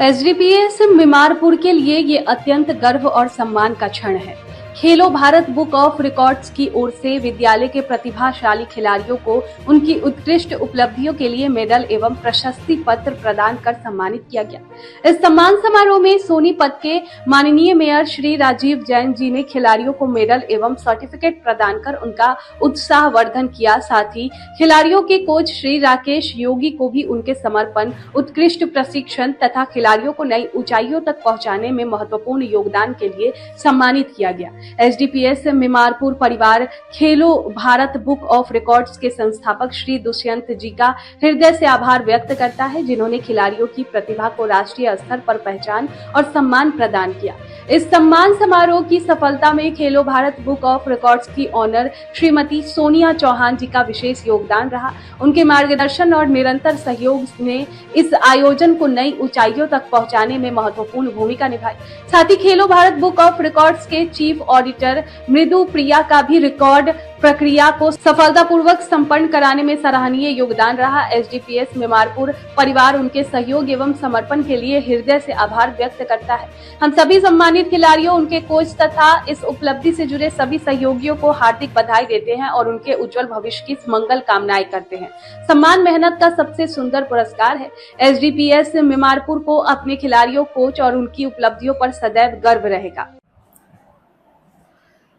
SDPS Mimarpur के लिए ये अत्यंत गर्व और सम्मान का क्षण है। खेलो भारत बुक ऑफ रिकॉर्ड्स की ओर से विद्यालय के प्रतिभाशाली खिलाड़ियों को उनकी उत्कृष्ट उपलब्धियों के लिए मेडल एवं प्रशस्ति पत्र प्रदान कर सम्मानित किया गया। इस सम्मान समारोह में सोनीपत के माननीय मेयर श्री राजीव जैन जी ने खिलाड़ियों को मेडल एवं सर्टिफिकेट प्रदान कर उनका उत्साहवर्धन किया। साथ ही खिलाड़ियों के कोच श्री राकेश योगी को भी उनके समर्पण, उत्कृष्ट प्रशिक्षण तथा खिलाड़ियों को नई ऊंचाइयों तक पहुंचाने में महत्वपूर्ण योगदान के लिए सम्मानित किया गया। एसडीपीएस मिमारपुर परिवार खेलो भारत बुक ऑफ रिकॉर्ड्स के संस्थापक श्री दुष्यंत जी का हृदय से आभार व्यक्त करता है, जिन्होंने खिलाड़ियों की प्रतिभा को राष्ट्रीय स्तर पर पहचान और सम्मान प्रदान किया। इस सम्मान समारोह की सफलता में खेलो भारत बुक ऑफ रिकॉर्ड्स की ऑनर श्रीमती सोनिया चौहान जी का विशेष योगदान रहा। उनके मार्गदर्शन और निरंतर सहयोग ने इस आयोजन को नई ऊंचाइयों तक पहुंचाने में महत्वपूर्ण भूमिका निभाई। साथ ही खेलो भारत बुक ऑफ रिकॉर्ड्स के चीफ ऑडिटर मृदु प्रिया का भी रिकॉर्ड प्रक्रिया को सफलतापूर्वक संपन्न कराने में सराहनीय योगदान रहा। एसडीपीएस मिमारपुर परिवार उनके सहयोग एवं समर्पण के लिए हृदय से आभार व्यक्त करता है। हम सभी सम्मानित खिलाड़ियों, उनके कोच तथा इस उपलब्धि से जुड़े सभी सहयोगियों को हार्दिक बधाई देते हैं और उनके उज्जवल भविष्य की मंगल कामनाएं करते हैं। सम्मान मेहनत का सबसे सुंदर पुरस्कार है। एसडीपीएस मिमारपुर को अपने खिलाड़ियों, कोच और उनकी उपलब्धियों पर सदैव गर्व रहेगा।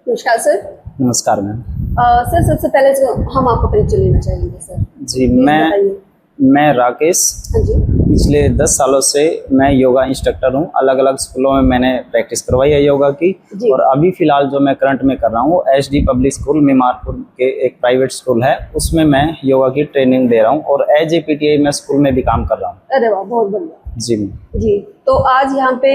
नमस्कार सर। नमस्कार मैम। सर, सबसे पहले जो हम आपका परिचय लेना चाहेंगे सर। जी, मैं राकेश। हाँ जी। पिछले 10 सालों से मैं योगा इंस्ट्रक्टर हूँ। अलग अलग स्कूलों में मैंने प्रैक्टिस करवाई है योगा की, और अभी फिलहाल जो मैं करंट में कर रहा हूँ एसडी पब्लिक स्कूल मिमारपुर के एक प्राइवेट स्कूल है, उसमें मैं योगा की ट्रेनिंग दे रहा हूँ और एज ए पीटीआई मैं स्कूल में भी काम कर रहा हूँ। अरे वाह, बहुत बढ़िया। जी जी। तो आज यहाँ पे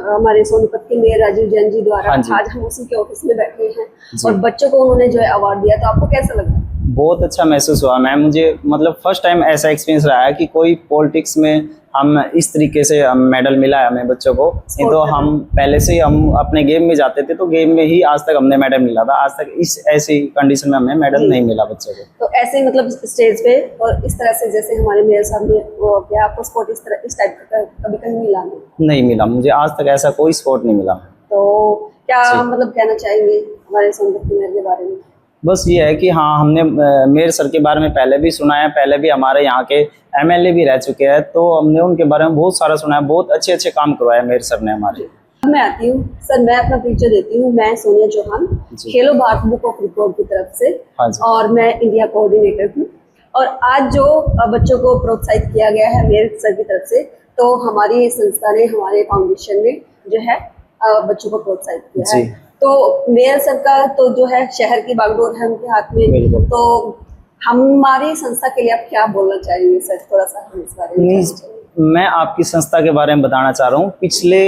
हमारे सोनीपत के मेयर राजीव जैन जी द्वारा आज हम उसी के ऑफिस में बैठे हैं और बच्चों को उन्होंने जो है अवार्ड दिया, तो आपको कैसा लगा? बहुत अच्छा महसूस हुआ मैम। मुझे मतलब फर्स्ट टाइम ऐसा एक्सपीरियंस रहा है कि कोई पॉलिटिक्स में हम इस तरीके से मेडल मिला है हमें बच्चों को। नहीं तो हम पहले से हम अपने गेम में जाते थे तो गेम में ही आज तक हमने मेडल मिला था। आज तक इस ऐसी कंडीशन में हमें मेडल नहीं मिला बच्चों को। तो ऐसे ही मतलब स्टेज पे और इस तरह से जैसे हमारे मेयर साहब ने क्या आपको स्पोर्ट इस टाइप का कभी कहीं मिला नहीं मिला? मुझे आज तक ऐसा कोई स्पोर्ट नहीं मिला। तो क्या मतलब कहना चाहेंगे हमारे सोनीपत के मेयर के बारे में? बस ये है कि हाँ, हमने मेयर सर के बारे में पहले भी सुना है, पहले भी हमारे यहाँ के एमएलए भी रह चुके हैं, तो हमने उनके बारे में बहुत सारा सुना है। बहुत अच्छे अच्छे काम करवाए मेयर सर ने हमारे। मैं आती हूँ सर, मैं अपना परिचय देती हूँ। मैं सोनिया चौहान, खेलो भारत बुक ऑफ रिकॉर्ड की तरफ से, और मैं इंडिया कोऑर्डिनेटर हूँ। और आज जो बच्चों को प्रोत्साहित किया गया है मेयर सर की तरफ से, तो हमारी संस्था ने, हमारे फाउंडेशन ने जो है बच्चों को प्रोत्साहित किया है। तो मेयर सर का तो जो है शहर की बागडोर है उनके हाथ में, तो हमारी संस्था के लिए आप क्या बोलना चाहेंगे सर? थोड़ा सा हम इस बारे में। मैं आपकी संस्था के बारे में बताना चाह रहा हूँ। पिछले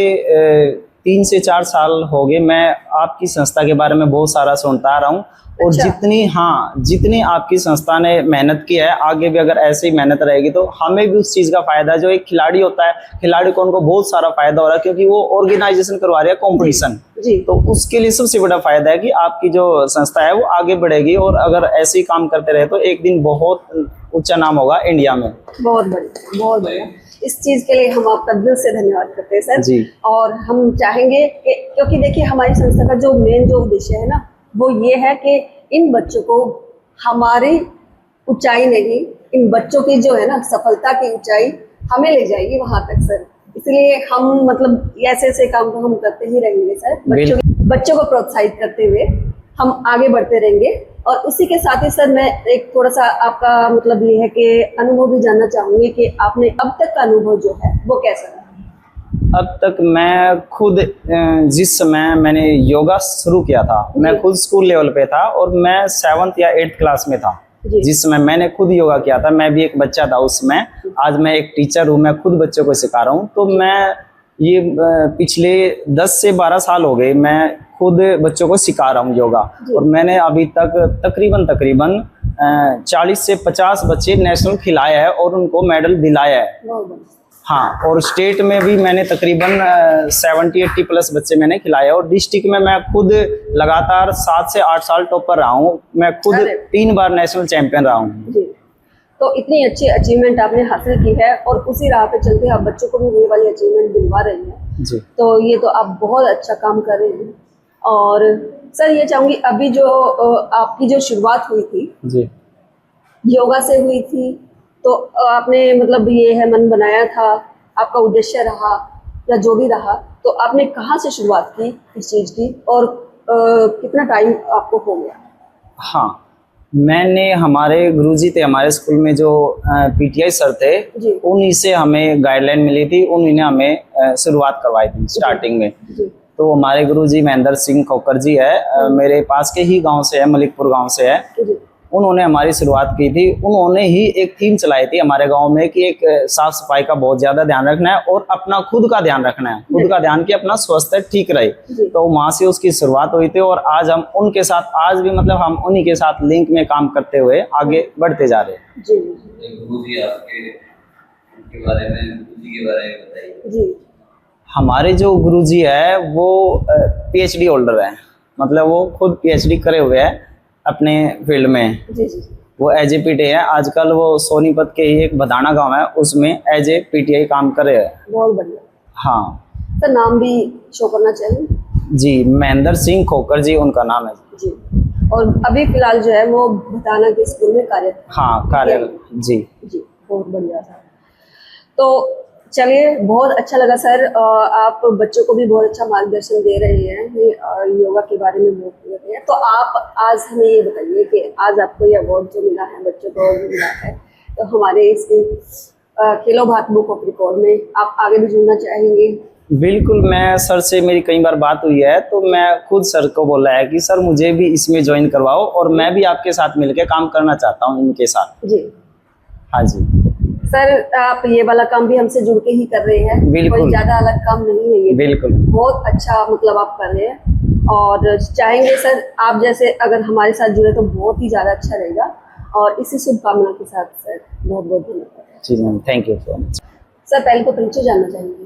3 से 4 साल हो गए मैं आपकी संस्था के बारे में बहुत सारा सुनता आ रहा हूँ। और जितनी आपकी संस्था ने मेहनत की है, आगे भी अगर ऐसे ही मेहनत रहेगी तो हमें भी उस चीज का फायदा, जो एक खिलाड़ी होता है, खिलाड़ी को उनको बहुत सारा फायदा हो रहा है, क्योंकि वो ऑर्गेनाइजेशन करवा रही है कंपटीशन। तो उसके लिए सबसे बड़ा फायदा है कि आपकी जो संस्था है वो आगे बढ़ेगी, और अगर ऐसे ही काम करते रहे तो एक दिन बहुत ऊंचा नाम होगा इंडिया में। बहुत बढ़िया, बहुत बढ़िया। इस चीज के लिए हम आपका दिल से धन्यवाद करते हैं सर जी। और हम चाहेंगे कि, क्योंकि देखिए हमारी संस्था का जो मेन जो उद्देश्य है ना, वो ये है कि इन बच्चों को हमारी ऊंचाई नहीं, इन बच्चों की जो है ना सफलता की ऊंचाई हमें ले जाएगी वहां तक सर। इसलिए हम मतलब ऐसे ऐसे काम को हम करते ही रहेंगे सर। बच्चों को प्रोत्साहित करते हुए हम आगे बढ़ते रहेंगे। और उसी के साथ ही सर मैं एक थोड़ा सा आपका मतलब ये है कि अनुभव भी जानना चाहूंगी कि आपने अब तक का अनुभव जो है वो कैसा रहा? अब तक मैं खुद जिस समय मैंने योगा शुरू किया था, मैं खुद स्कूल लेवल पे था और मैं 7th या 8th क्लास में था जिस समय मैंने खुद योगा किया था। मैं भी एक बच्चा था उस समय। आज मैं एक टीचर हूँ, मैं खुद बच्चों को सिखा रहा हूँ। तो मैं ये पिछले 10 से 12 साल हो गए मैं खुद बच्चों को सिखा रहा हूँ योगा। और मैंने अभी तक तकरीबन 40 से 50 बच्चे नेशनल खिलाए हैं और उनको मेडल दिलाया है। हाँ, और स्टेट में भी मैंने तकरीबन 70-80 प्लस बच्चे मैंने खिलाए, और डिस्ट्रिक्ट में मैं खुद लगातार 7 से 8 साल टॉपर रहा हूँ। मैं खुद 3 बार नेशनल चैंपियन रहा हूँ। तो इतनी अच्छी अचीवमेंट आपने हासिल की है और उसी राह पे चलते आप बच्चों को भी ये वाली अचीवमेंट दिलवा रही हैं जी। तो ये तो आप बहुत अच्छा काम कर रहे हैं। और सर ये चाहूँगी अभी जो आपकी जो शुरुआत हुई थी जी योगा से हुई थी, तो आपने मतलब ये है मन बनाया था, आपका उद्देश्य रहा या जो भी रहा, तो आपने कहाँ से शुरुआत की इस चीज़ की और कितना टाइम आपको हो गया? हाँ, मैंने हमारे गुरुजी थे हमारे स्कूल में जो पीटीआई सर थे, उन्हीं से हमें गाइडलाइन मिली थी, उन्हीं ने हमें शुरुआत करवाई थी स्टार्टिंग में। तो हमारे गुरुजी महेंद्र सिंह खोकर जी है, मेरे पास के ही गांव से है, मलिकपुर गांव से है। उन्होंने हमारी शुरुआत की थी। उन्होंने ही एक थीम चलाई थी हमारे गांव में कि एक साफ सफाई का बहुत ज्यादा ध्यान रखना है और अपना खुद का ध्यान रखना है, खुद का ध्यान कि अपना स्वास्थ्य ठीक रहे। तो वहां से उसकी शुरुआत हुई थी और आज हम उनके साथ, आज भी मतलब हम उन्हीं के साथ लिंक में काम करते हुए आगे बढ़ते जा रहे हैं। गुरुजी आपके बारे में, गुरुजी के बारे में बताइए। हमारे जो गुरुजी है वो पीएचडी होल्डर है, मतलब वो खुद पीएचडी करे हुए हैं अपने फील्ड में। वो एज ए पीटीआई है, आजकल वो सोनीपत के ही एक बदाना गांव है उसमें एज ए पीटीआई काम कर रहे हैं। बहुत बढ़िया। हाँ सर नाम भी शो करना चाहिए। जी, महेंद्र सिंह खोकर जी उनका नाम है जी। और अभी फिलहाल जो है वो बदाना के स्कूल में कार्यरत। हाँ कार्यरत जी। बहुत बढ़िया सर। तो चलिए बहुत अच्छा लगा सर, आप बच्चों को भी बहुत अच्छा मार्गदर्शन दे रहे हैं, योगा के बारे में बहुत दे रहे हैं। तो आप आज हमें ये बताइए कि आज आपको ये अवार्ड जो मिला है, बच्चों को अवार्ड मिला है, तो हमारे इसके खेलो भारत बुक ऑफ रिकॉर्ड में आप आगे भी जुड़ना चाहेंगे? बिल्कुल, मैं सर से मेरी कई बार बात हुई है तो मैं खुद सर को बोला है कि सर मुझे भी इसमें ज्वाइन करवाओ और मैं भी आपके साथ मिलकर काम करना चाहता हूँ इनके साथ। जी हाँ जी सर, आप ये वाला काम भी हमसे जुड़ के ही कर रहे हैं, कोई ज्यादा अलग काम नहीं है ये। बिल्कुल बहुत अच्छा मतलब आप कर रहे हैं और चाहेंगे सर आप जैसे अगर हमारे साथ जुड़े तो बहुत ही ज्यादा अच्छा रहेगा। और इसी शुभकामना के साथ सर बहुत बहुत धन्यवाद। जी ma'am, thank you so much. Sir पहले तो परिचय जानना चाहेंगे?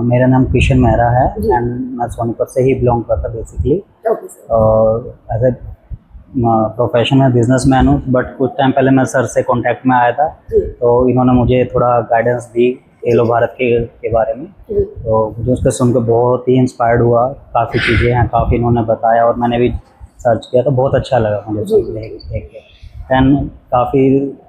मेरा नाम किशन मेहरा है एंड मैं सोनीपत से ही बिलोंग करता बेसिकली। Okay sir. और एज ए प्रोफेशन में बिजनेसमैन हूँ, बट कुछ टाइम पहले मैं सर से कांटेक्ट में आया था तो इन्होंने मुझे थोड़ा गाइडेंस दी खेलो भारत के बारे में। तो मुझे उसको सुनकर बहुत ही इंस्पायर्ड हुआ, काफ़ी चीज़ें हैं, काफ़ी इन्होंने बताया और मैंने भी सर्च किया तो बहुत अच्छा लगा मुझे देख के। एंड काफ़ी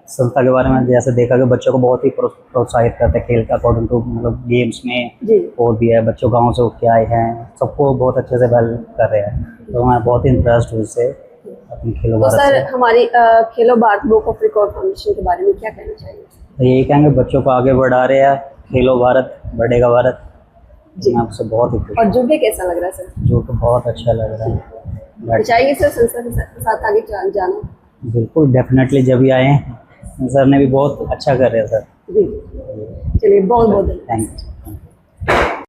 संस्था के बारे में जैसे देखा कि बच्चों को बहुत ही प्रोत्साहित करते हैं खेल के अकॉर्डिंग टू, मतलब गेम्स में और भी है, बच्चों गाँव से उठ के आए हैं, सबको बहुत अच्छे से वेल कर रहे हैं। तो मैं बहुत इंटरेस्ट हूँ इससे अपनी खेलो भारत। तो सर हमारी खेलो Bharat book of record foundation के बारे में क्या कहना चाहिए? तो यही कहेंगे बच्चों को आगे बढ़ा रहे हैं, खेलो भारत बढ़ेगा भारत। मैं आपसे बहुत ही खुश। और जुड़ के कैसा लग रहा है सर? जुड़ के बहुत अच्छा लग रहा है। चाहिए सर संस्था के साथ आगे जाना? बिल्कुल डेफिनेटली, जब भी आए सर ने भी बहुत अच्छा कर रहे हैं सर। जी चलिए बहुत बहुत थैंक यू।